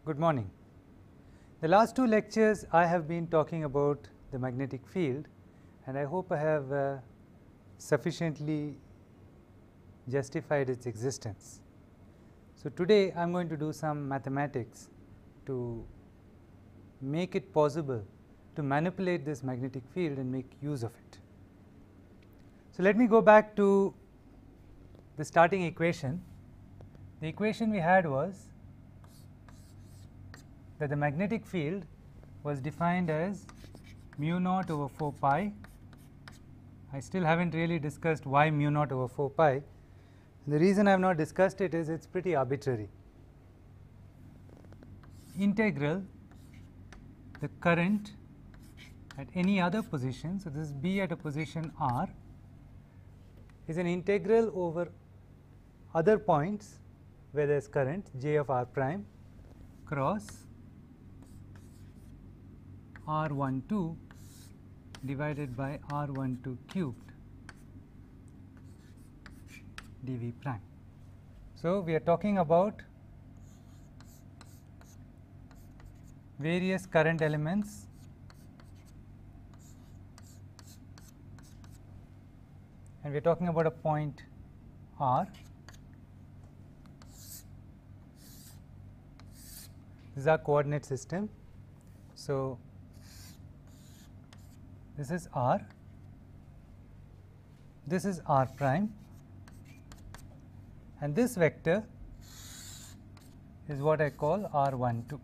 Good morning. The last two lectures I have been talking about the magnetic field, and I hope I have sufficiently justified its existence. So, today I am going to do some mathematics to make it possible to manipulate this magnetic field and make use of it. So, let me go back to the starting equation. The equation we had was that the magnetic field was defined as mu naught over 4 pi. I still have not really discussed why mu naught over 4 pi. The reason I have not discussed it is it is pretty arbitrary. Integral the current at any other position. So, this B at a position r is an integral over other points where there is current J of r prime cross r12 divided by r12 cubed dV prime. So, we are talking about various current elements and we are talking about a point r. This is our coordinate system. So, this is r, this is r prime, and this vector is what I call r12.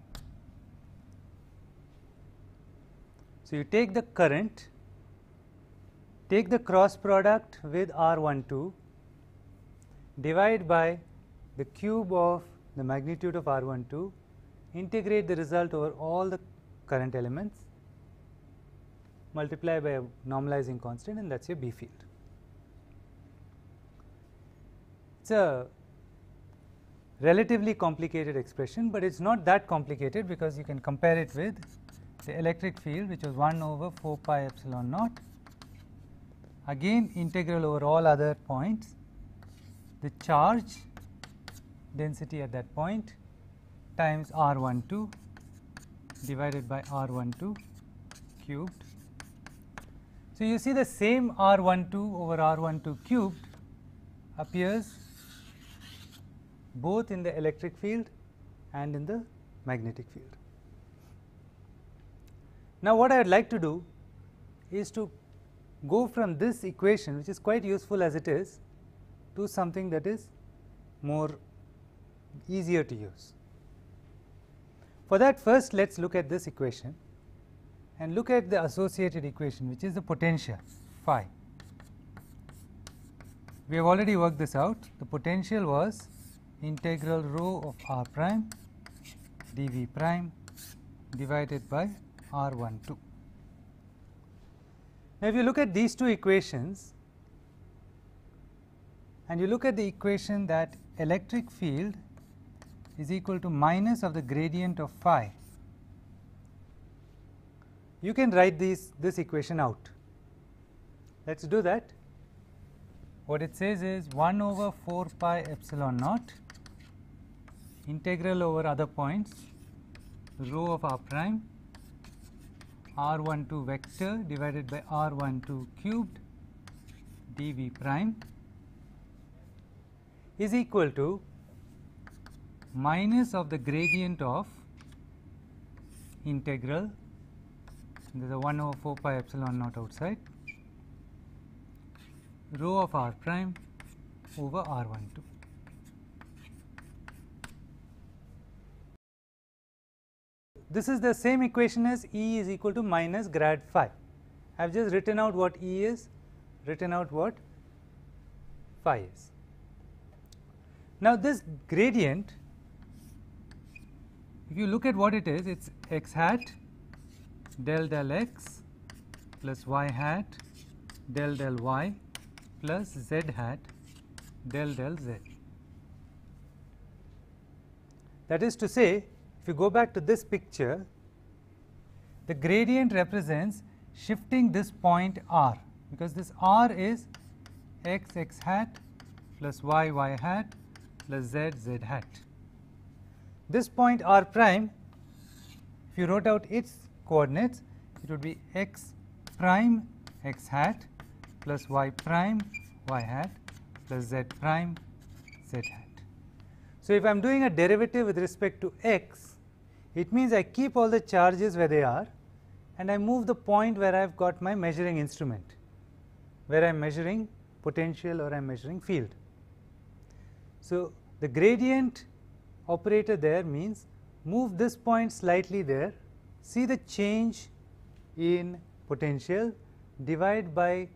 So, you take the current, take the cross product with r12, divide by the cube of the magnitude of r12, integrate the result over all the current elements, multiply by a normalizing constant, and that is your B field. It is a relatively complicated expression, but it is not that complicated because you can compare it with the electric field, which was 1 over 4 pi epsilon naught, again integral over all other points, the charge density at that point times r12 divided by r12 cubed. So, you see the same r12 over r12 cubed appears both in the electric field and in the magnetic field. Now, what I would like to do is to go from this equation, which is quite useful as it is, to something that is more easier to use. For that, first let us look at this equation and look at the associated equation, which is the potential phi. We have already worked this out. The potential was integral rho of r prime dV prime divided by r12. Now, if you look at these two equations and you look at the equation that electric field is equal to minus of the gradient of phi, you can write this equation out. Let us do that. What it says is 1 over 4 pi epsilon naught integral over other points rho of r prime r12 vector divided by r12 cubed dV prime is equal to minus of the gradient of integral, there is a 1 over 4 pi epsilon naught outside, rho of r prime over r12. This is the same equation as E is equal to minus grad phi. I have just written out what E is, written out what phi is. Now, this gradient, if you look at what it is, it is x hat del del x plus y hat del del y plus z hat del del z. That is to say, if you go back to this picture, the gradient represents shifting this point r, because this r is x hat plus y hat plus z hat. this point r prime, if you wrote out its coordinates, it would be x prime x hat plus y prime y hat plus z prime z hat. So, if I am doing a derivative with respect to x, it means I keep all the charges where they are and I move the point where I have got my measuring instrument, where I am measuring potential or I am measuring field. So, the gradient operator there means move this point slightly there, see the change in potential, divide by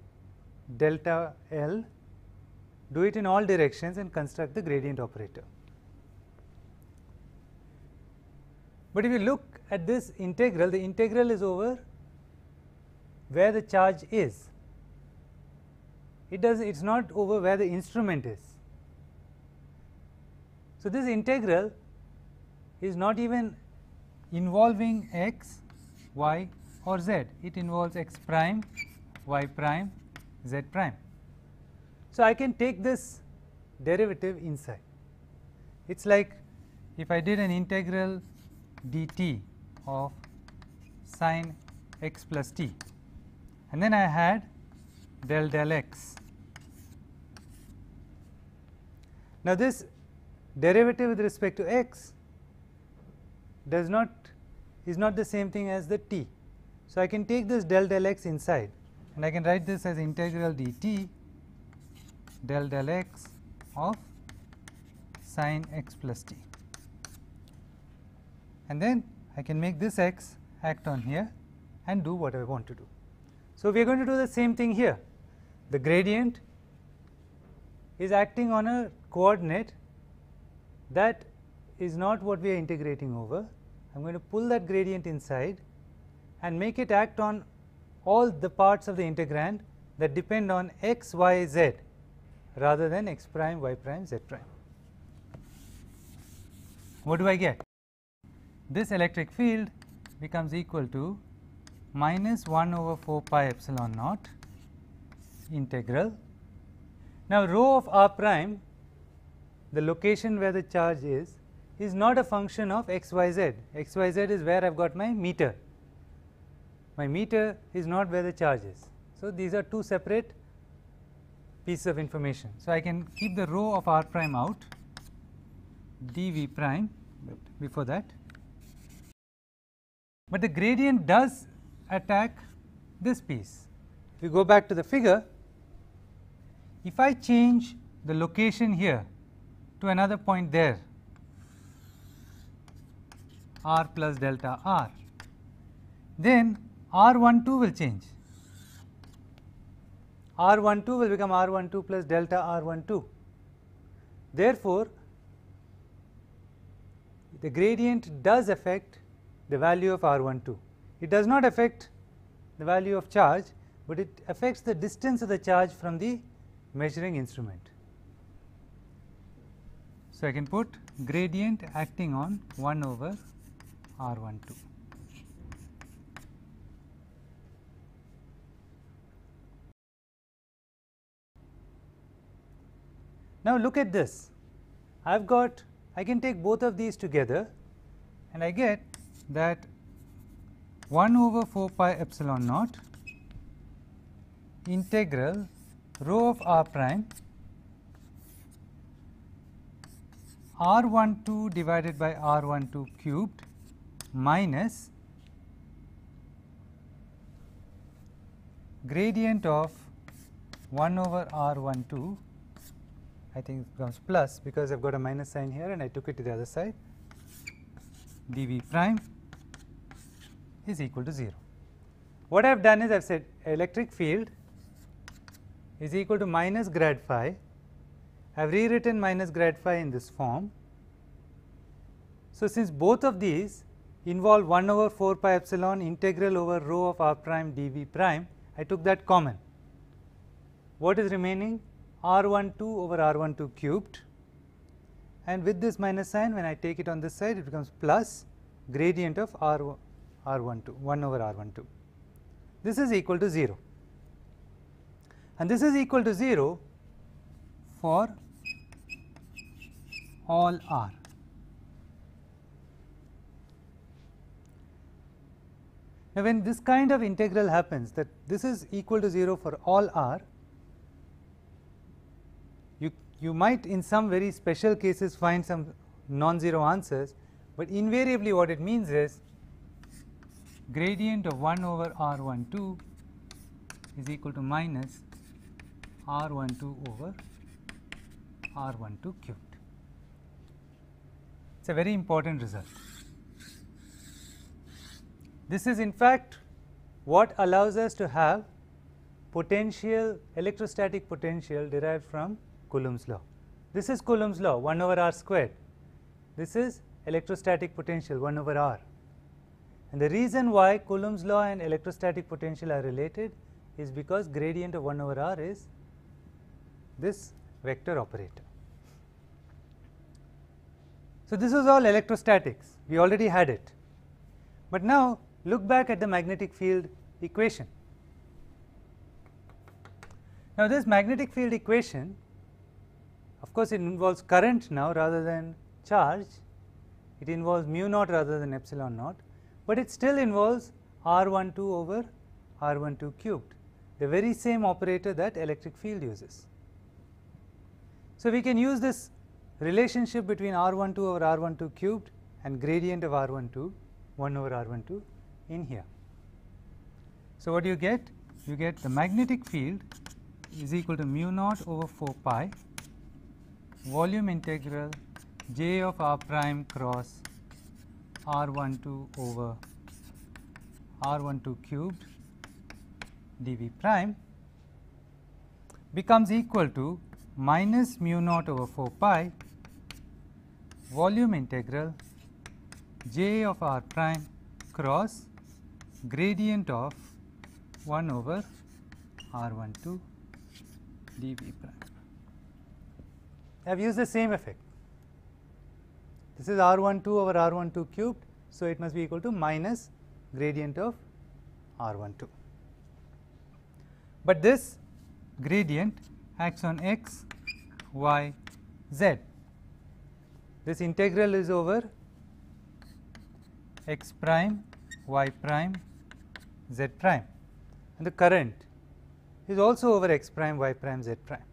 delta L, do it in all directions and construct the gradient operator. But if you look at this integral, the integral is over where the charge is. It is not over where the instrument is. So, this integral is not even involving x, y or z, it involves x prime, y prime, z prime. So, I can take this derivative inside. It is like if I did an integral dt of sine x plus t, and then I had del x. Now, this derivative with respect to x is not the same thing as the t. So, I can take this del x inside and I can write this as integral dt del x of sine x plus t, and then I can make this x act on here and do what I want to do. So, we are going to do the same thing here. The gradient is acting on a coordinate that is not what we are integrating over. I am going to pull that gradient inside and make it act on all the parts of the integrand that depend on x, y, z rather than x prime, y prime, z prime. What do I get? This electric field becomes equal to minus 1 over 4 pi epsilon naught integral. Now, rho of r prime, the location where the charge is not a function of x, y, z. X, y, z is where I have got my meter. My meter is not where the charge is. So, these are two separate pieces of information. So, I can keep the rho of r prime out, dv prime, but before that. But the gradient does attack this piece. If you go back to the figure, if I change the location here to another point there, r plus delta r, then r12 will change. R12 will become R12 plus delta R12. Therefore, the gradient does affect the value of R12. It does not affect the value of charge, but it affects the distance of the charge from the measuring instrument. So, I can put gradient acting on 1 over R12. Now, look at this. I can take both of these together and I get that 1 over 4 pi epsilon naught integral rho of r prime R12 divided by R12 cubed minus gradient of 1 over R12, I think it becomes plus because I have got a minus sign here and I took it to the other side, dv prime is equal to 0. What I have done is I have said electric field is equal to minus grad phi. I have rewritten minus grad phi in this form. So, since both of these involve 1 over 4 pi epsilon integral over rho of r prime dv prime, I took that common. What is remaining? R12 over R12 cubed, and with this minus sign, when I take it on this side, it becomes plus gradient of R12, 1 over R12. This is equal to 0, and this is equal to 0 for all r. Now, when this kind of integral happens, that this is equal to 0 for all r, you might in some very special cases find some non-zero answers, but invariably what it means is gradient of 1 over r12 is equal to minus r12 over r12 cubed. It is a very important result. This is in fact what allows us to have potential, electrostatic potential derived from Coulomb's law. This is Coulomb's law, 1 over r squared. This is electrostatic potential, 1 over r. And the reason why Coulomb's law and electrostatic potential are related is because gradient of 1 over r is this vector operator. So, this was all electrostatics, we already had it. But now, look back at the magnetic field equation. Now, this magnetic field equation, of course, it involves current now rather than charge, it involves mu naught rather than epsilon naught, but it still involves r12 over r12 cubed, the very same operator that electric field uses. So, we can use this relationship between r12 over r12 cubed and gradient of r12, 1 over r12 in here. So, what do you get? You get the magnetic field is equal to mu naught over 4 pi volume integral j of r prime cross r12 over r12 cubed dv prime becomes equal to minus mu naught over 4 pi volume integral j of r prime cross gradient of 1 over r12 dv prime. I have used the same effect. This is r12 over r12 cubed, so it must be equal to minus gradient of r12. But this gradient acts on x, y, z. This integral is over x prime, y prime, z prime, and the current is also over x prime, y prime, z prime.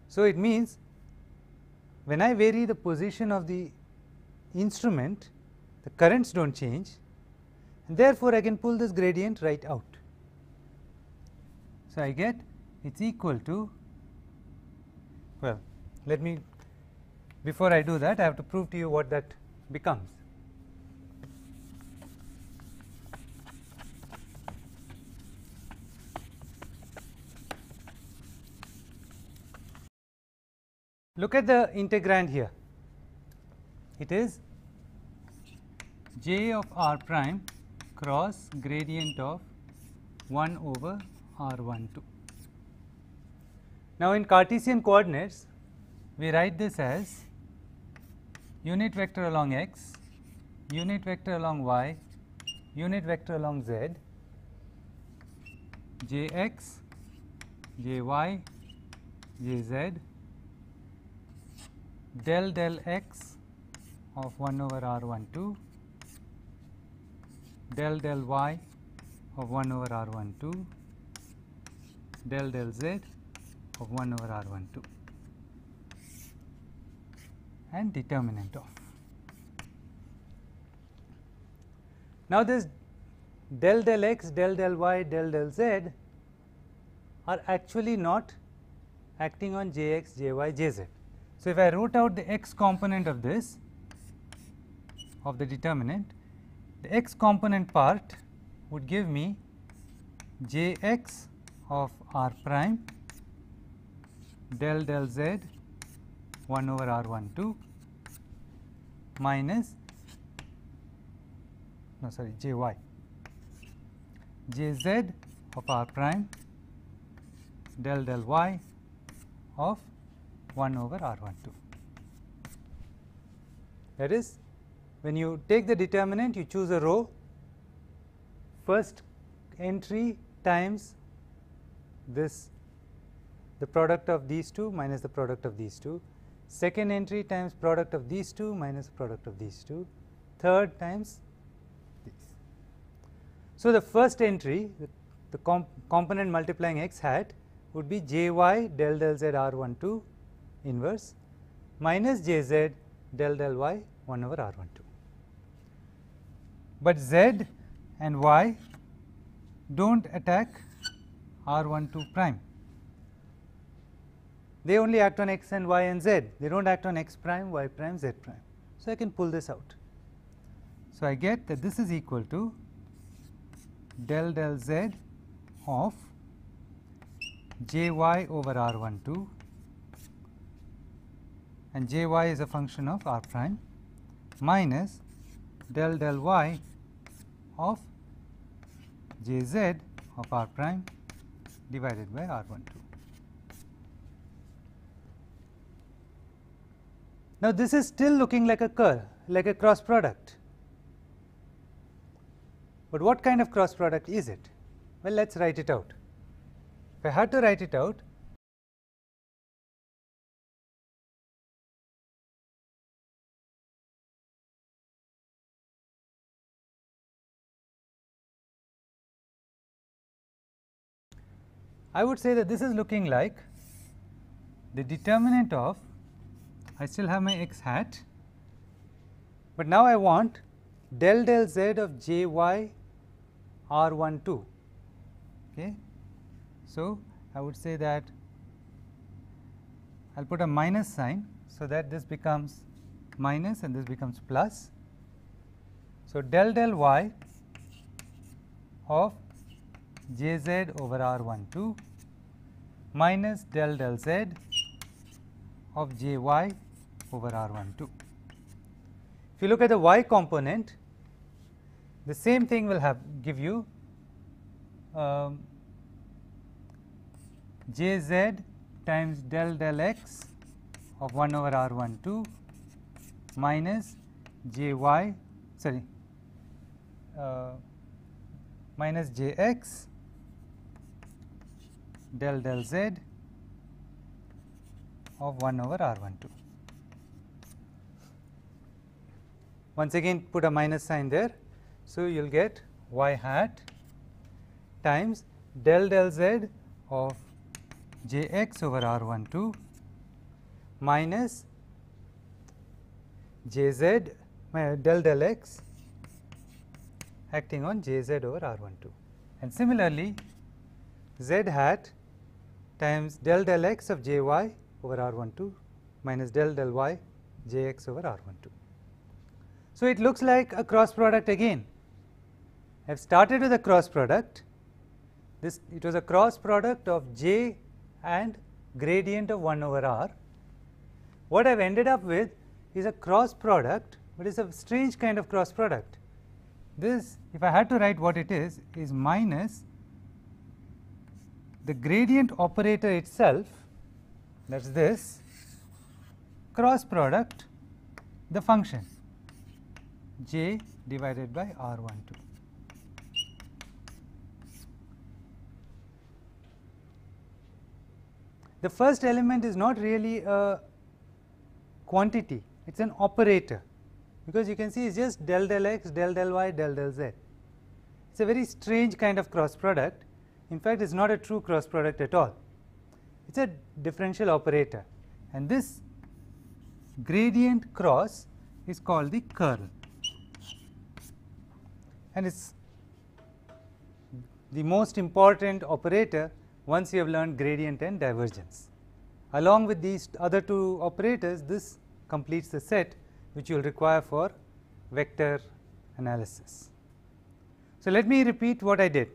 So, it means when I vary the position of the instrument, the currents do not change, and therefore, I can pull this gradient right out. So, I get it is equal to, well, let me, before I do that, I have to prove to you what that becomes. Look at the integrand here. It is j of r prime cross gradient of 1 over r12. Now, in Cartesian coordinates, we write this as unit vector along x, unit vector along y, unit vector along z, jx, jy, jz, del del x of 1 over r12, del del y of 1 over r12, del del z of 1 over r12, and determinant of. Now, this del del x, del del y, del del z are actually not acting on jx, jy, jz. So, if I wrote out the x component of this, of the determinant, the x component part would give me jx of r prime del del z 1 over r12 minus, no sorry, jy, jz of r prime del del y of 1 over r12. That is, when you take the determinant, you choose a row, first entry times this, the product of these two minus the product of these two, second entry times product of these two minus product of these two, third times these. So, the first entry, the component multiplying x hat would be jy del del z r12 inverse minus jz del del y 1 over r12. But z and y do not attack r12 prime. They only act on x and y and z, they do not act on x prime, y prime, z prime. So, I can pull this out. So, I get that this is equal to del del z of jy over r12, and jy is a function of r prime, minus del del y of jz of r prime divided by r12. Now, this is still looking like a curl, like a cross product, but what kind of cross product is it? Well, let us write it out. If I had to write it out, I would say that this is looking like the determinant of, I still have my x hat, but now I want del del z of jy r12. Okay. So, I would say that I will put a minus sign, so that this becomes minus and this becomes plus. So, del del y of jz over r12 minus del del z of jy over r12. If you look at the y component, the same thing will give you jz times del del x of 1 over r12 minus jy minus jx del del z of 1 over r12. Once again put a minus sign there. So, you will get y hat times del del z of jx over r12 minus jz del del x acting on jz over r12, and similarly z hat times del del x of jy over r12 minus del del y jx over r12. So, it looks like a cross product again. I have started with a cross product. It was a cross product of j and gradient of 1 over r. What I have ended up with is a cross product, but it is a strange kind of cross product. This, if I had to write what it is minus the gradient operator itself, that is this, cross product the function j divided by r12. The first element is not really a quantity, it is an operator, because you can see it is just del del x, del del y, del del z. It is a very strange kind of cross product. In fact, it is not a true cross product at all. It is a differential operator, and this gradient cross is called the curl, and it is the most important operator once you have learned gradient and divergence. Along with these other two operators, this completes the set which you will require for vector analysis. So, let me repeat what I did.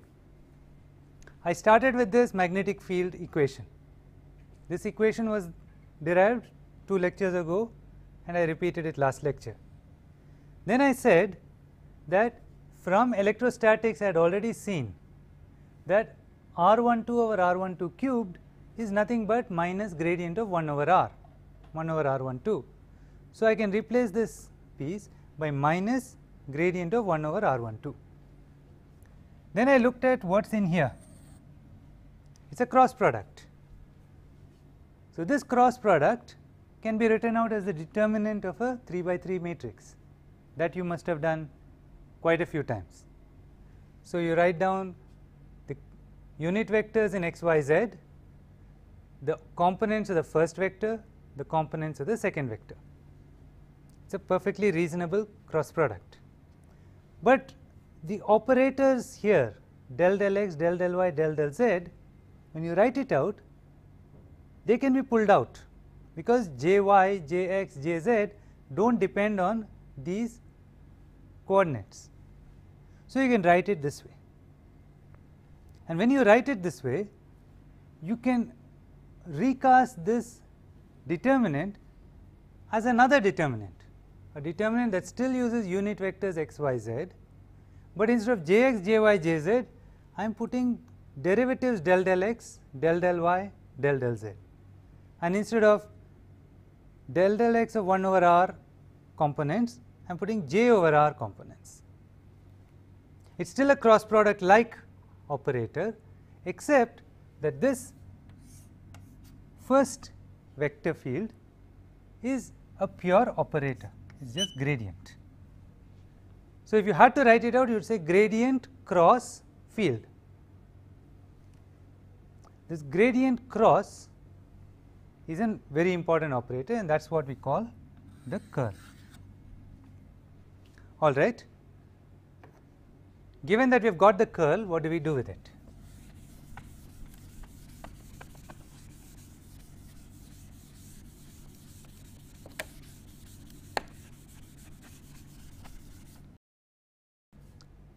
I started with this magnetic field equation. This equation was derived 2 lectures ago, and I repeated it last lecture. Then I said that from electrostatics I had already seen that r12 over r12 cubed is nothing but minus gradient of 1 over r, 1 over r12. So, I can replace this piece by minus gradient of 1 over r12. Then I looked at what is in here. It is a cross product. So, this cross product can be written out as the determinant of a 3 by 3 matrix, that you must have done quite a few times. So, you write down the unit vectors in x, y, z, the components of the first vector, the components of the second vector. It is a perfectly reasonable cross product. But the operators here, del del x, del del y, del del z, when you write it out, they can be pulled out, because j y, j x, j z do not depend on these coordinates. So, you can write it this way, and when you write it this way, you can recast this determinant as another determinant, a determinant that still uses unit vectors x, y, z, but instead of j x, j y, j z, I am putting derivatives del del x, del del y, del del z, and instead of del del x of 1 over r components, I am putting j over r components. It is still a cross product like operator, except that this first vector field is a pure operator, it is just gradient. So, if you had to write it out, you would say gradient cross field. This gradient cross is a very important operator, and that is what we call the curl. All right. Given that we have got the curl, what do we do with it?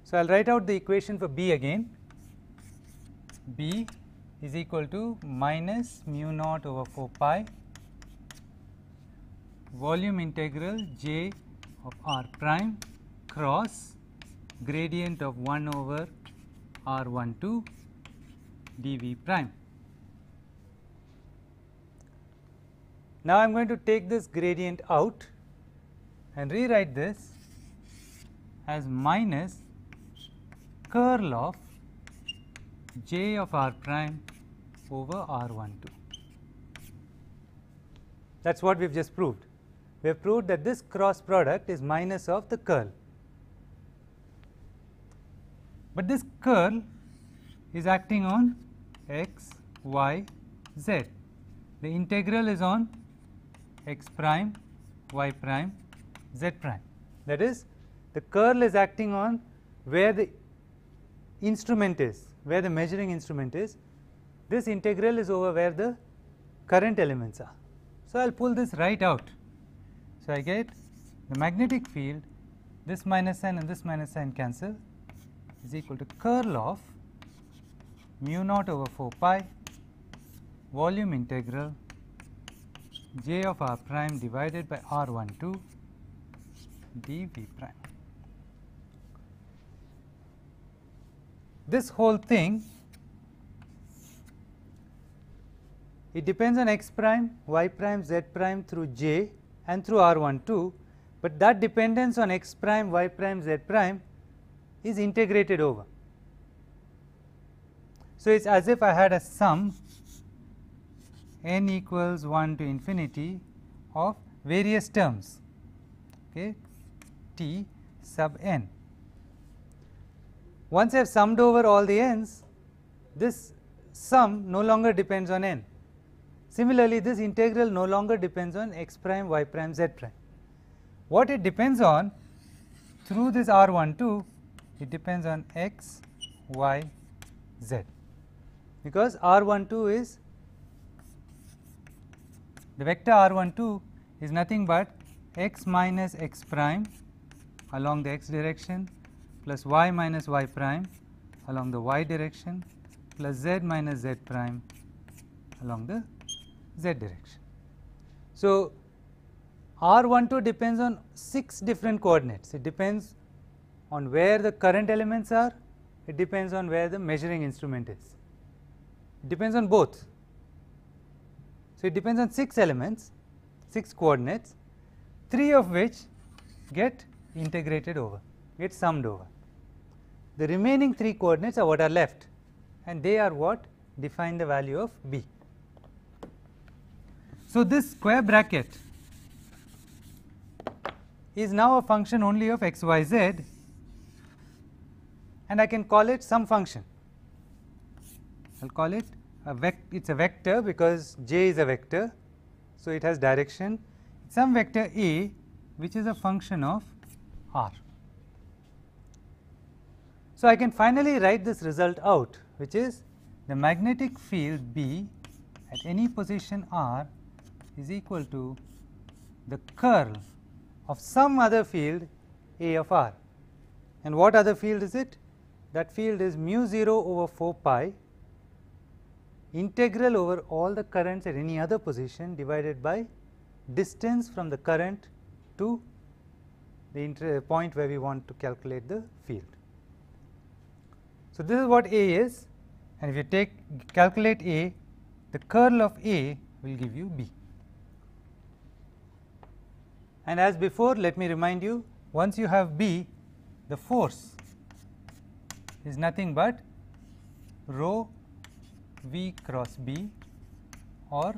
So, I will write out the equation for B again. B is equal to minus mu naught over 4 pi volume integral j of r prime cross gradient of 1 over r12 dv prime. Now, I am going to take this gradient out and rewrite this as minus curl of j of r prime over r12. That is what we have just proved. We have proved that this cross product is minus of the curl. But this curl is acting on x, y, z. The integral is on x prime, y prime, z prime. That is, the curl is acting on where the instrument is, where the measuring instrument is. This integral is over where the current elements are. So, I will pull this right out. So, I get the magnetic field, this minus sign and this minus sign cancel, is equal to curl of mu naught over 4 pi volume integral j of r prime divided by r12 dv prime. This whole thing, it depends on x prime, y prime, z prime through j and through r12, but that dependence on x prime, y prime, z prime is integrated over. So, it is as if I had a sum n equals 1 to infinity of various terms, okay, t sub n. Once I have summed over all the n's, this sum no longer depends on n. Similarly, this integral no longer depends on x prime, y prime, z prime. What it depends on through this r12, it depends on x, y, z, because r12 is the vector r12 is nothing but x minus x prime along the x direction plus y minus y prime along the y direction plus z minus z prime along the z direction. So, r12 depends on 6 different coordinates. It depends on where the current elements are, it depends on where the measuring instrument is. It depends on both. So, it depends on 6 elements, 6 coordinates, 3 of which get integrated over, get summed over. The remaining 3 coordinates are what are left, and they are what define the value of B. So, this square bracket is now a function only of x, y, z, and I can call it some function. I will call it it is a vector because J is a vector. So, it has direction, some vector A which is a function of R. So, I can finally write this result out, which is the magnetic field B at any position R is equal to the curl of some other field A of R. And what other field is it? That field is mu 0 over 4 pi integral over all the currents at any other position divided by distance from the current to the point where we want to calculate the field. So, this is what A is, and if you calculate A, the curl of A will give you B. And as before, let me remind you, once you have B, the force is nothing but rho V cross B or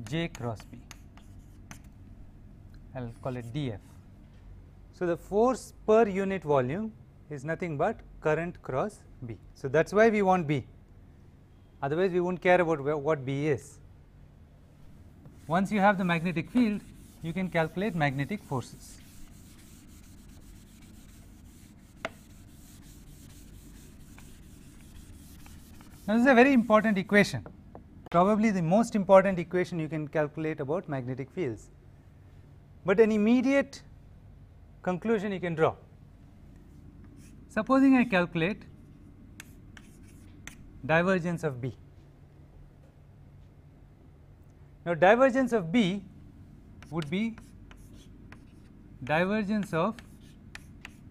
J cross B. I will call it dF. So, the force per unit volume is nothing but current cross B. So, that is why we want B, otherwise we will not care about what B is. Once you have the magnetic field, you can calculate magnetic forces. Now, this is a very important equation, probably the most important equation you can calculate about magnetic fields, but an immediate conclusion you can draw. Supposing I calculate divergence of B. Now, divergence of B would be divergence of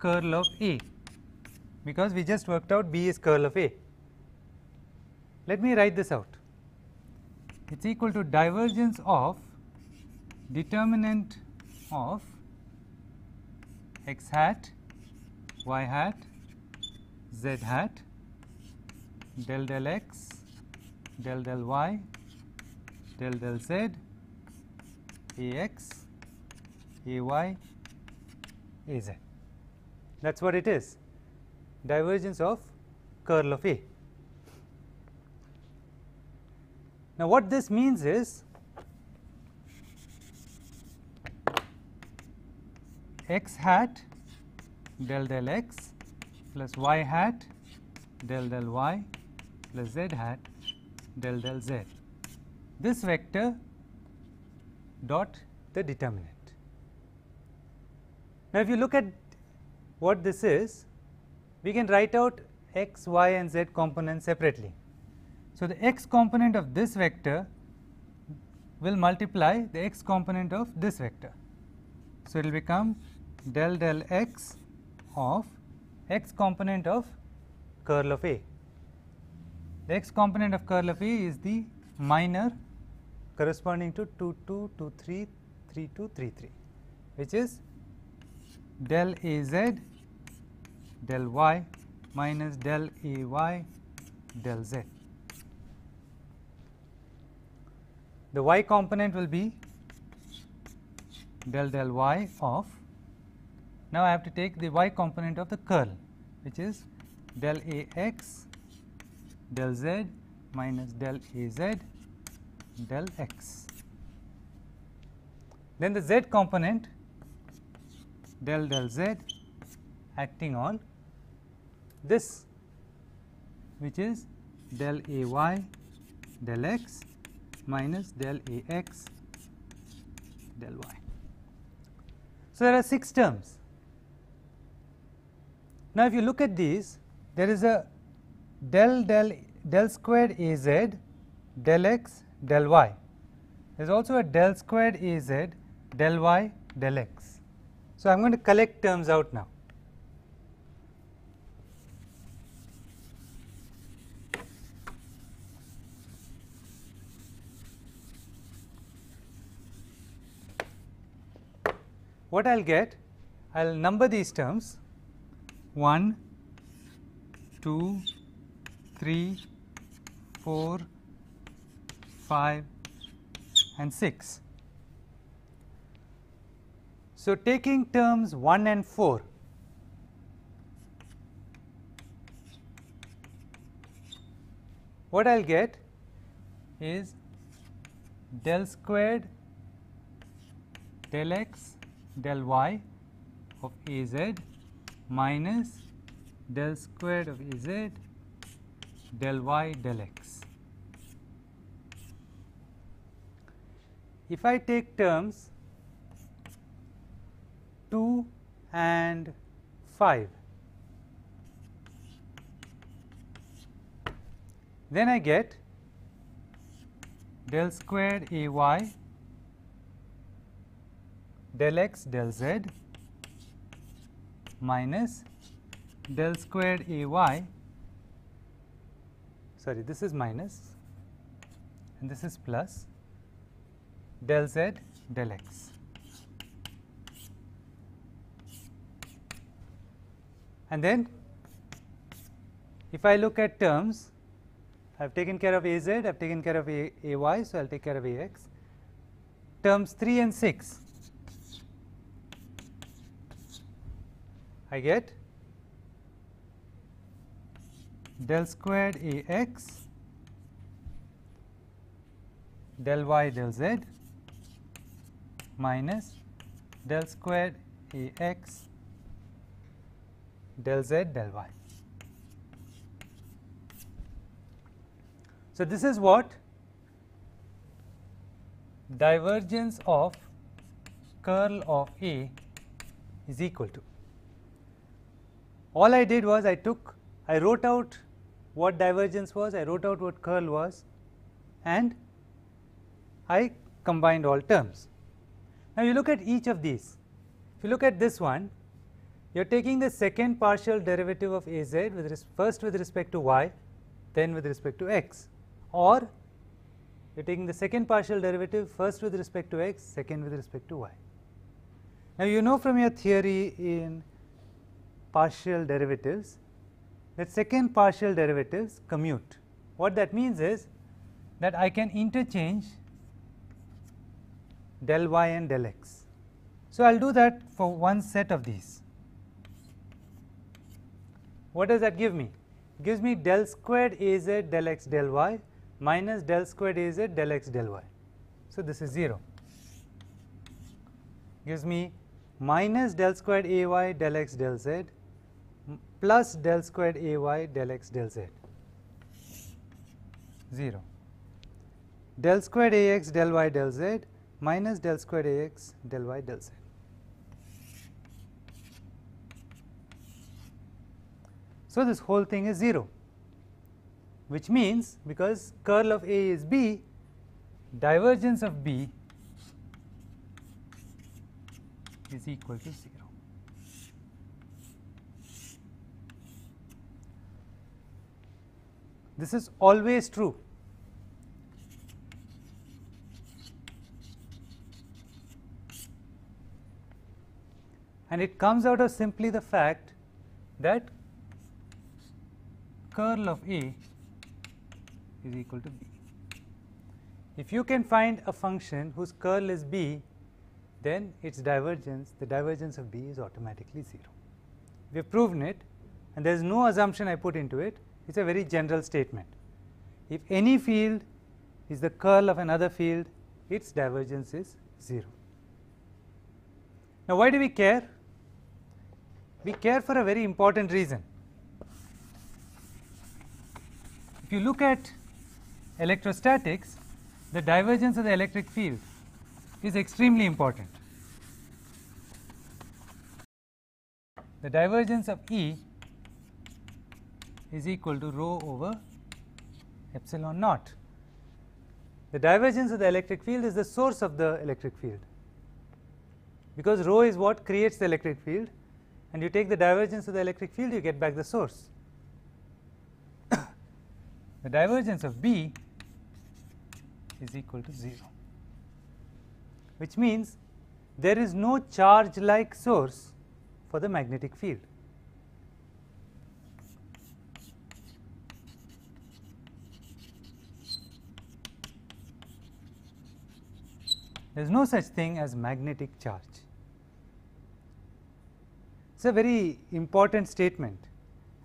curl of A, because we just worked out B is curl of A. Let me write this out. It is equal to divergence of determinant of x hat, y hat, z hat, del del x, del del y, del del z, ax, ay, az. That is what it is, divergence of curl of A. Now, what this means is x hat del del x plus y hat del del y plus z hat del del z, this vector dot the determinant. Now, if you look at what this is, we can write out x, y and z components separately. So, the x component of this vector will multiply the x component of this vector. So, it will become del del x of x component of curl of A. The x component of curl of A is the minor corresponding to 2 2, 2 3, 3 2, 3 3, which is del A z del y minus del A y del z. The y component will be del del y of, now I have to take the y component of the curl, which is del A x del z minus del A z del x. Then the z component del del z acting on this, which is del A y del x minus del A x del y. So, there are 6 terms. Now, if you look at these, there is a del squared A z del x del y. There is also a del squared A z del y del x. So, I am going to collect terms out now. What I will get, I will number these terms 1, 2, 3, 4, 5 and 6. So, taking terms 1 and 4, what I will get is del squared del x del y of A z minus del squared of A z del y del x. If I take terms 2 and 5, then I get del squared A y del x del z minus del squared A y, sorry, this is minus and this is plus, del z del x. And then if I look at terms, I have taken care of A z, I have taken care of A y, so I will take care of A x. Terms 3 and 6, I get del squared A x del y del z minus del squared A x del z del y. So, this is what divergence of curl of A is equal to. All I did was I wrote out what divergence was, I wrote out what curl was, and I combined all terms. Now, you look at each of these. If you look at this one, you are taking the second partial derivative of A z first with respect to y, then with respect to x, or you are taking the second partial derivative first with respect to x, second with respect to y. Now, you know from your theory in partial derivatives that second partial derivatives commute. What that means is that I can interchange del y and del x. So, I will do that for one set of these. What does that give me? It gives me del squared A z del x del y minus del squared A z del x del y. So, this is 0. Gives me minus del squared A y del x del z plus del squared A y del x del z, 0. Del squared A x del y del z minus del squared A x del y del z. So, this whole thing is 0, which means because curl of A is B, divergence of B is equal to 0. This is always true. And it comes out of simply the fact that curl of A is equal to B. If you can find a function whose curl is B, then its divergence, the divergence of B is automatically 0. We have proven it, and there is no assumption I put into it. It is a very general statement. If any field is the curl of another field, its divergence is 0. Now, why do we care? We care for a very important reason. If you look at electrostatics, the divergence of the electric field is extremely important. The divergence of E is equal to rho over epsilon naught. The divergence of the electric field is the source of the electric field, because rho is what creates the electric field, and you take the divergence of the electric field, you get back the source. The divergence of B is equal to 0, which means there is no charge like source for the magnetic field. There is no such thing as magnetic charge. It is a very important statement,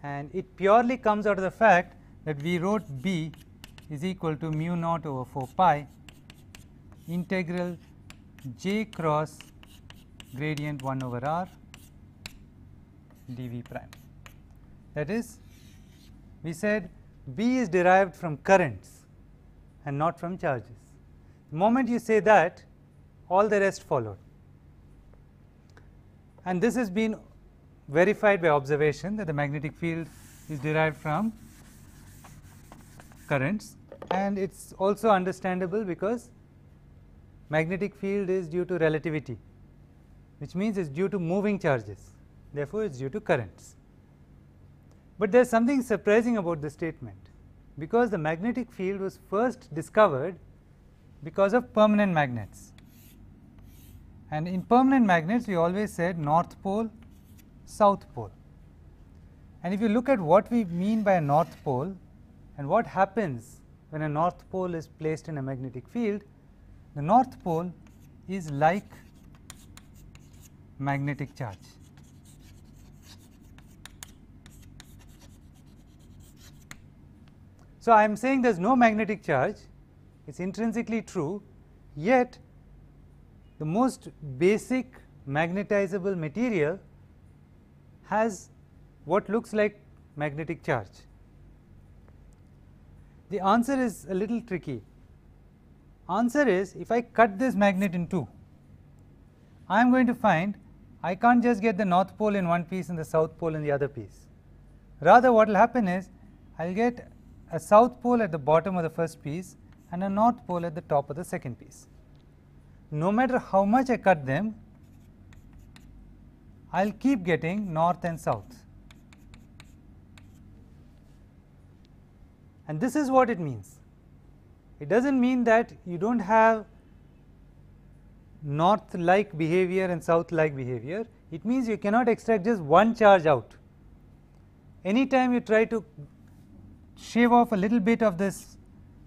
and it purely comes out of the fact that we wrote B is equal to mu naught over 4 pi integral j cross gradient 1 over r dv prime. That is, we said B is derived from currents and not from charges. The moment you say that, all the rest followed. And this has been verified by observation that the magnetic field is derived from currents, and it is also understandable because magnetic field is due to relativity, which means it is due to moving charges, therefore, it is due to currents. But there is something surprising about this statement, because the magnetic field was first discovered because of permanent magnets, and in permanent magnets we always said north pole, south pole. And if you look at what we mean by a north pole and what happens when a north pole is placed in a magnetic field, the north pole is like magnetic charge. So, I am saying there is no magnetic charge, it is intrinsically true, yet the most basic magnetizable material has what looks like magnetic charge. The answer is a little tricky. Answer is, if I cut this magnet in two, I am going to find I can't just get the north pole in one piece and the south pole in the other piece. Rather, what will happen is I will get a south pole at the bottom of the first piece and a north pole at the top of the second piece. No matter how much I cut them, I will keep getting north and south. And this is what it means. It does not mean that you do not have north like behavior and south like behavior. It means you cannot extract just one charge out. Anytime you try to shave off a little bit of this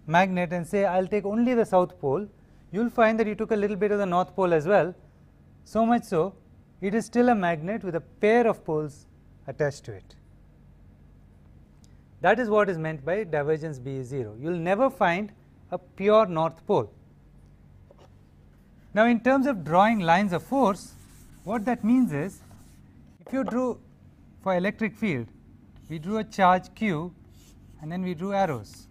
magnet and say I will take only the south pole, you will find that you took a little bit of the north pole as well. So much so, it is still a magnet with a pair of poles attached to it. That is what is meant by divergence B is 0. You will never find a pure north pole. Now, in terms of drawing lines of force, what that means is, if you drew for electric field, we drew a charge q and then we drew arrows.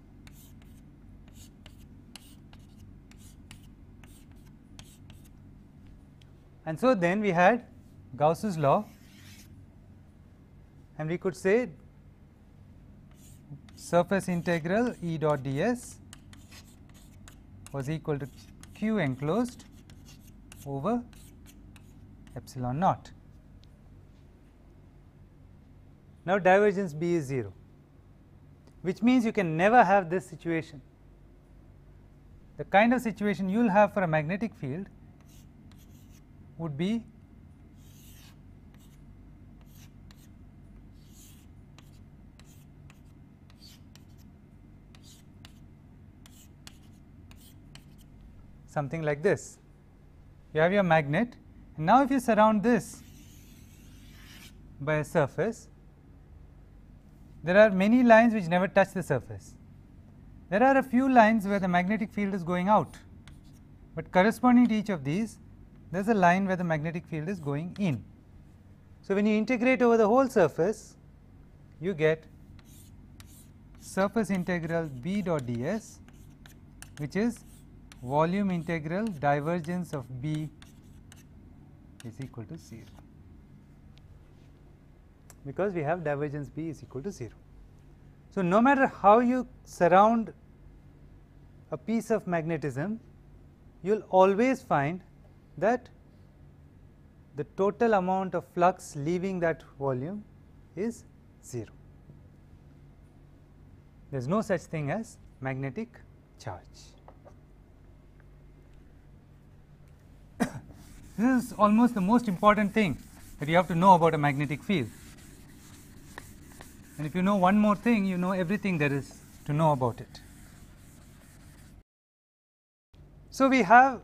And so then we had Gauss's law, and we could say surface integral E dot ds was equal to q enclosed over epsilon naught. Now, divergence B is 0, which means you can never have this situation. The kind of situation you will have for a magnetic field would be something like this. You have your magnet, and now if you surround this by a surface, there are many lines which never touch the surface. There are a few lines where the magnetic field is going out, but corresponding to each of these, there is a line where the magnetic field is going in. So, when you integrate over the whole surface, you get surface integral B dot ds, which is volume integral divergence of B is equal to 0, because we have divergence B is equal to 0. So, no matter how you surround a piece of magnetism, you will always find that the total amount of flux leaving that volume is 0. There is no such thing as magnetic charge. This is almost the most important thing that you have to know about a magnetic field. And if you know one more thing, you know everything there is to know about it. So, we have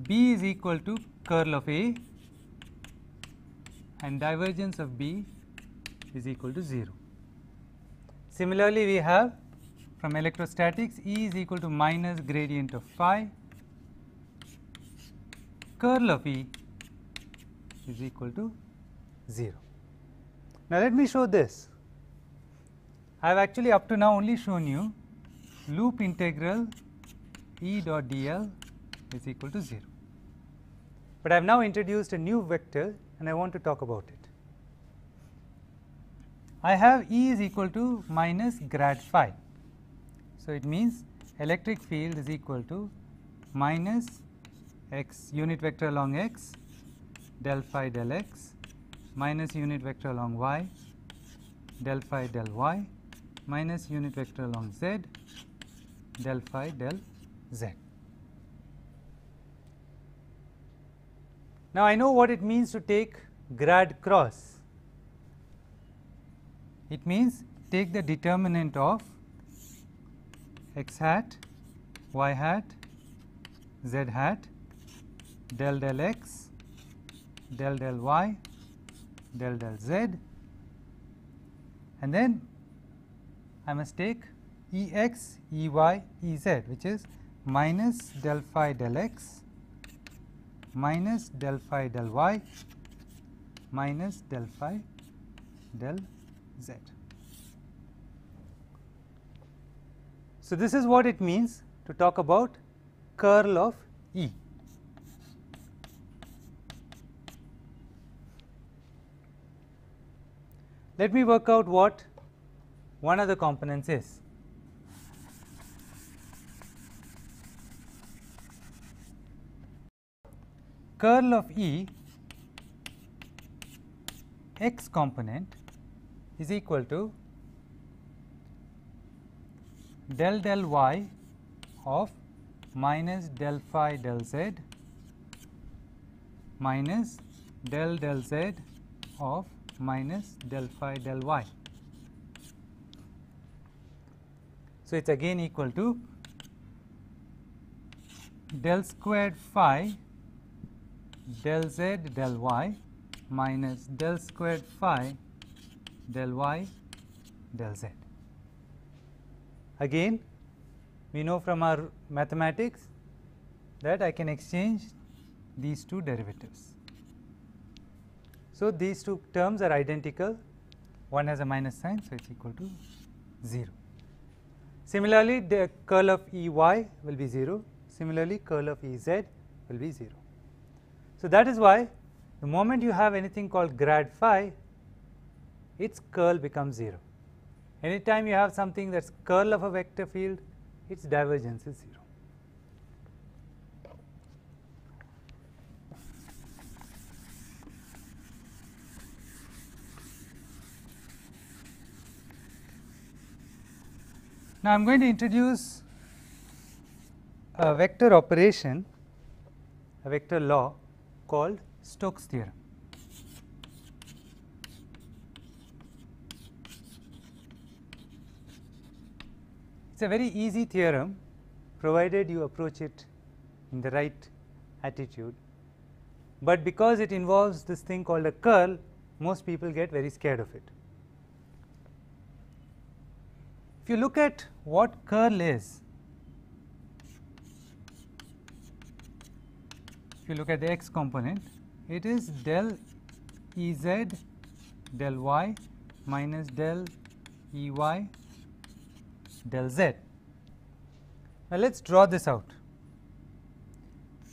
B is equal to curl of A and divergence of B is equal to 0. Similarly, we have from electrostatics E is equal to minus gradient of phi, curl of E is equal to 0. Now, let me show this. I have actually up to now only shown you loop integral E dot dl is equal to 0, but I have now introduced a new vector and I want to talk about it. I have E is equal to minus grad phi. So, it means electric field is equal to minus x unit vector along x del phi del x minus unit vector along y del phi del y minus unit vector along z del phi del z. Now, I know what it means to take grad cross. It means take the determinant of x hat, y hat, z hat, del del x, del del y, del del z, and then I must take E x, E y, E z, which is minus del phi del x minus del phi del y minus del phi del z. So, this is what it means to talk about curl of E. Let me work out what one of the components is. Curl of E x component is equal to del del y of minus del phi del z minus del del z of minus del phi del y. So, it is again equal to del squared phi del z del y minus del squared phi del y del z. Again, we know from our mathematics that I can exchange these two derivatives. So, these two terms are identical, one has a minus sign, so it is equal to 0. Similarly, the curl of E y will be 0, similarly curl of E z will be 0. So, that is why the moment you have anything called grad phi, its curl becomes 0. Anytime you have something that is curl of a vector field, its divergence is 0. Now, I am going to introduce a vector operation, a vector law called Stokes theorem. It is a very easy theorem provided you approach it in the right attitude, but because it involves this thing called a curl, most people get very scared of it. If you look at what curl is, if you look at the x component, it is del E z del y minus del E y del z. Now, let us draw this out.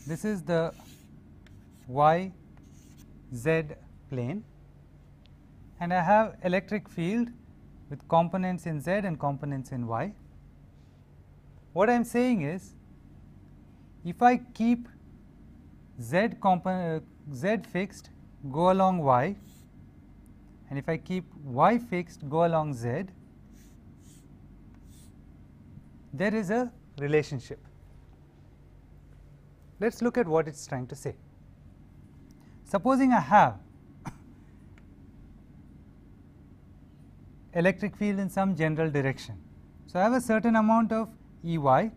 This is the y z plane, and I have electric field with components in z and components in y. What I am saying is, if I keep z fixed, go along y, and if I keep y fixed, go along z, there is a relationship. Let us look at what it is trying to say. Supposing I have electric field in some general direction. So, I have a certain amount of E y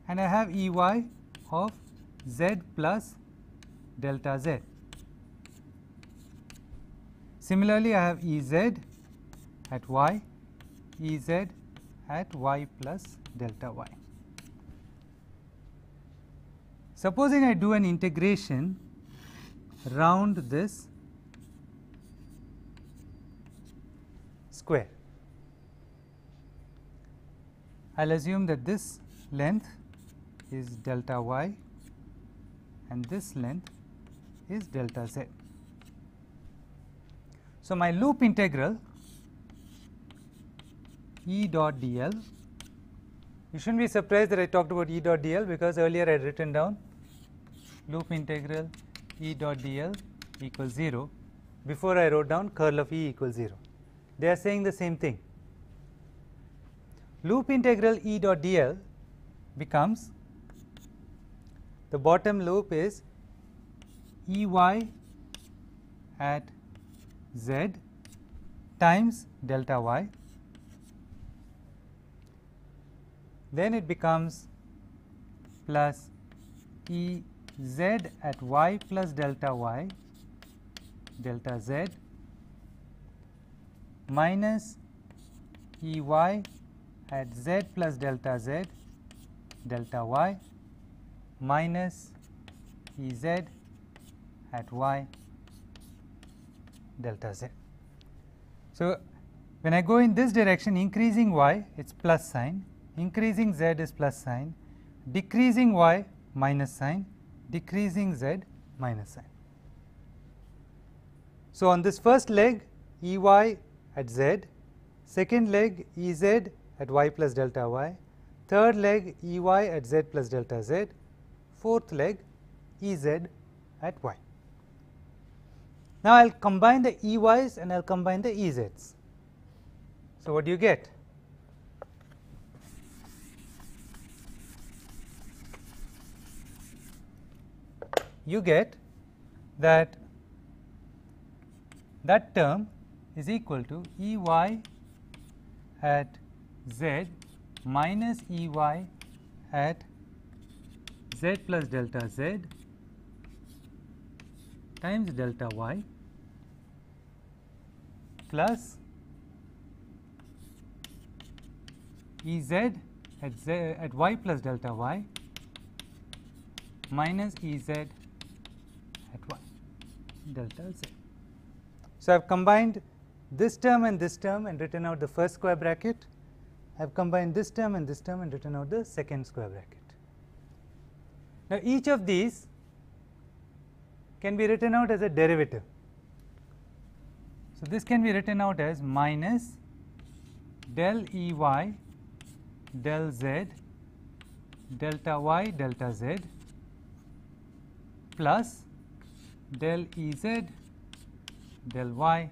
and I have E y of z plus delta z. Similarly, I have E z at y Ez at y plus delta y. Supposing I do an integration round this square, I will assume that this length is delta y and this length is delta z. So, my loop integral E dot dl, you should not be surprised that I talked about E dot dl, because earlier I had written down loop integral E dot dl equals 0 before I wrote down curl of E equals 0. They are saying the same thing. Loop integral E dot dl becomes, the bottom loop is Ey at z times delta y, then it becomes plus Ez at y plus delta y delta z minus Ey at z plus delta z delta y minus Ez at y delta z. So, when I go in this direction, increasing y it is plus sign, increasing z is plus sign, decreasing y minus sign, decreasing z minus sign. So, on this first leg Ey at z, second leg Ez at y plus delta y, third leg Ey at z plus delta z, fourth leg Ez at y. Now, I will combine the Ey's and I will combine the Ez's. So, what do you get? You get that term is equal to Ey at z minus Ey at z plus delta z times delta y plus Ez at y plus delta y minus Ez at y delta z. So, I have combined this term and written out the first square bracket. I have combined this term and written out the second square bracket. Now, each of these can be written out as a derivative. So, this can be written out as minus del Ey del z delta y delta z plus del Ez del y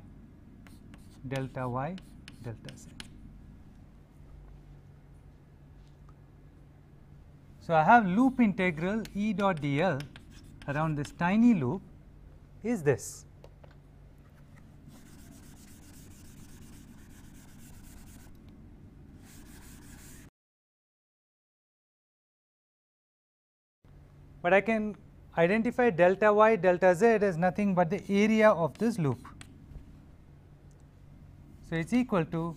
delta y delta z. So, I have loop integral E dot dl around this tiny loop is this. But I can identify delta y delta z as nothing but the area of this loop. So, it is equal to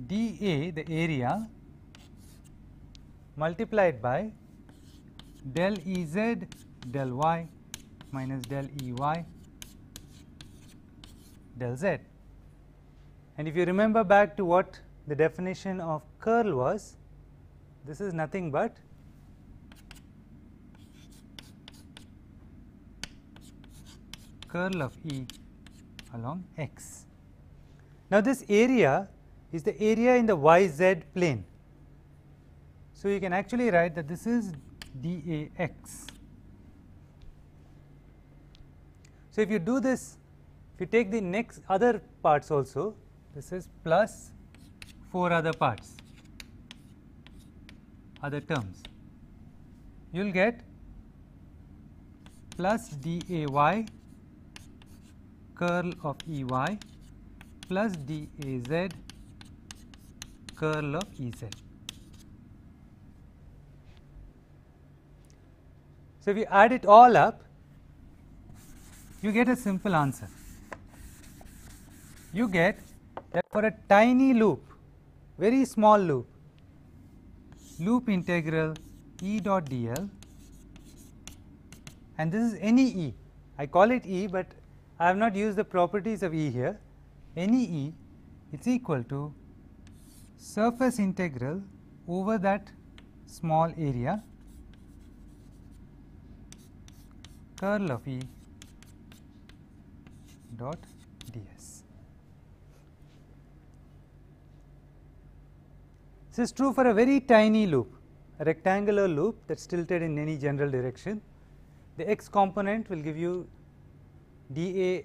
dA, the area, multiplied by del Ez del y minus del Ey del z. And if you remember back to what the definition of curl was, this is nothing but curl of E along x. Now, this area is the area in the yz plane. So, you can actually write that this is dAx. So, if you do this, if you take the next other parts also, this is plus 4 other parts, other terms, you will get plus dAy curl of Ey plus dAz curl of Ez. So, if you add it all up, you get a simple answer. You get that for a tiny loop very small loop, loop integral E dot dl, and this is any E. I call it E, but I have not used the properties of E here. Any E is equal to surface integral over that small area curl of E dot ds. This is true for a very tiny loop, a rectangular loop that is tilted in any general direction. The x component will give you dA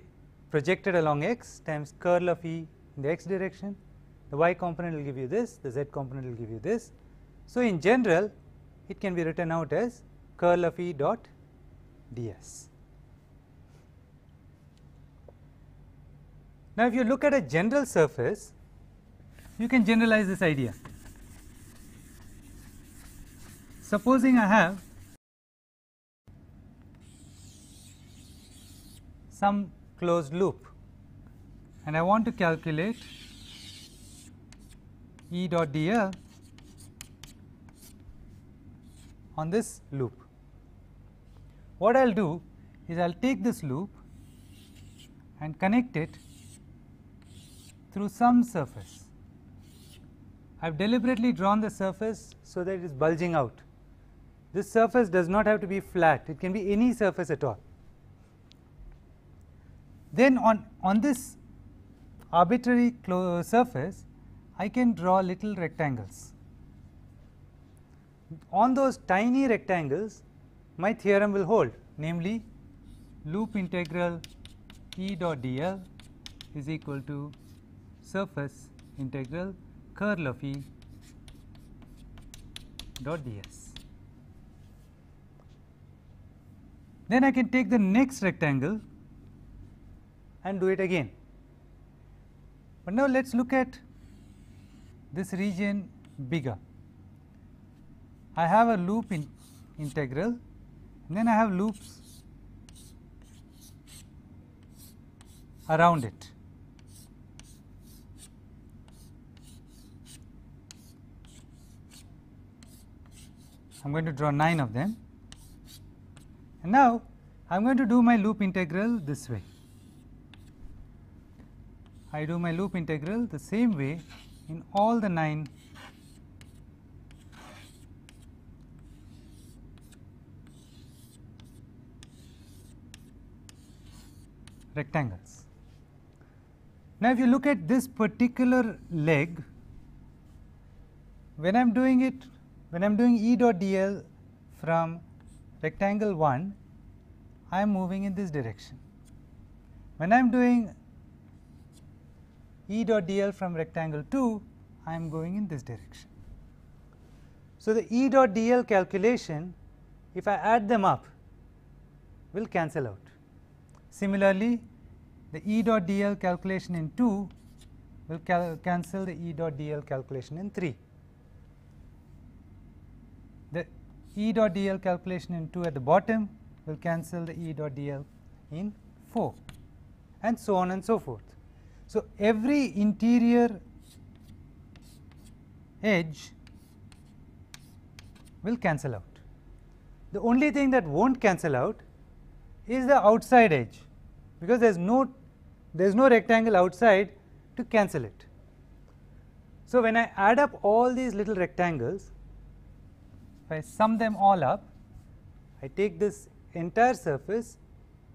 projected along x times curl of E in the x direction. The y component will give you this, the z component will give you this. So, in general it can be written out as curl of E dot ds. Now, if you look at a general surface, you can generalize this idea. Supposing I have some closed loop and I want to calculate E dot dl on this loop. What I will do is I will take this loop and connect it through some surface. I have deliberately drawn the surface so that it is bulging out. This surface does not have to be flat, it can be any surface at all. Then on this arbitrary surface, I can draw little rectangles. On those tiny rectangles, my theorem will hold, namely loop integral E dot dl is equal to surface integral curl of E dot ds. Then I can take the next rectangle and do it again. But now let us look at this region bigger. I have a loop integral, and then I have loops around it. I am going to draw 9 of them, and now I am going to do my loop integral this way. I do my loop integral the same way in all the 9 rectangles. Now, if you look at this particular leg, when I am doing it, when I am doing E dot dl from rectangle 1, I am moving in this direction. When I am doing E dot dl from rectangle 2, I am going in this direction. So, the E dot dl calculation, if I add them up, will cancel out. Similarly, the E dot dl calculation in 2 will cancel the E dot dl calculation in 3. The E dot dl calculation in 2 at the bottom will cancel the E dot dl in 4, and so on and so forth. So, every interior edge will cancel out. The only thing that will not cancel out is the outside edge, because there is no rectangle outside to cancel it. So, when I add up all these little rectangles, if I sum them all up, I take this entire surface,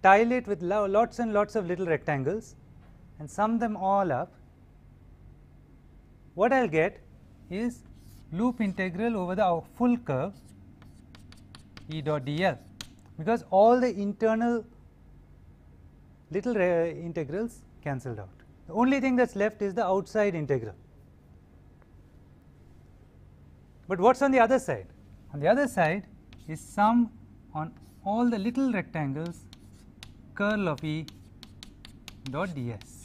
tile it with lots and lots of little rectangles and sum them all up, what I will get is loop integral over the full curve E dot dl, because all the internal little integrals cancelled out. The only thing that is left is the outside integral. But what is on the other side? On the other side is sum on all the little rectangles curl of E dot ds.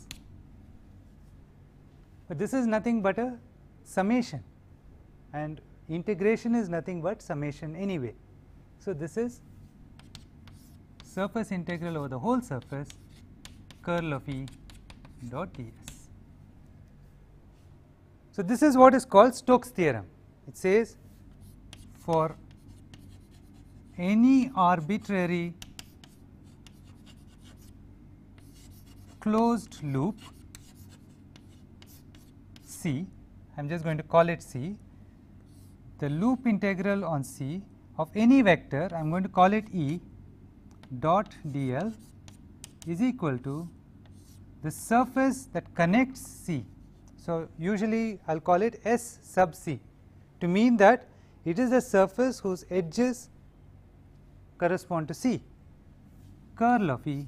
But this is nothing but a summation, and integration is nothing but summation anyway. So, this is surface integral over the whole surface curl of E dot ds. So, this is what is called Stokes theorem. It says for any arbitrary closed loop C, I am just going to call it C, the loop integral on C of any vector, I am going to call it E dot dl is equal to the surface that connects C. So, usually I will call it S sub C to mean that it is a surface whose edges correspond to C, curl of E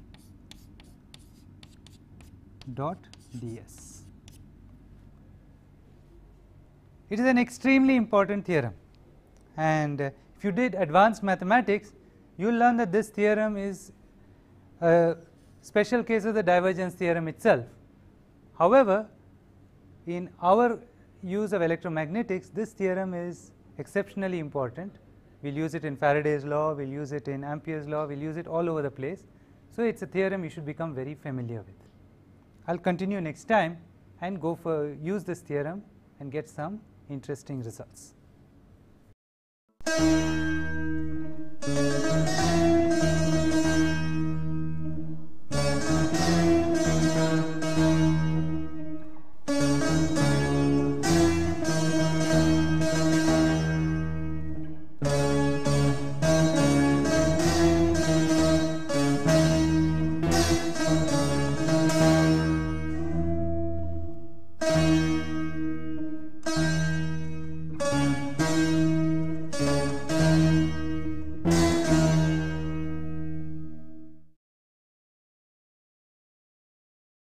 dot ds. It is an extremely important theorem, and if you did advanced mathematics, you will learn that this theorem is a special case of the divergence theorem itself. However, in our use of electromagnetics, this theorem is exceptionally important. We will use it in Faraday's law, we will use it in Ampere's law, we will use it all over the place. So, it is a theorem you should become very familiar with. I will continue next time and go for use this theorem and get some interesting results.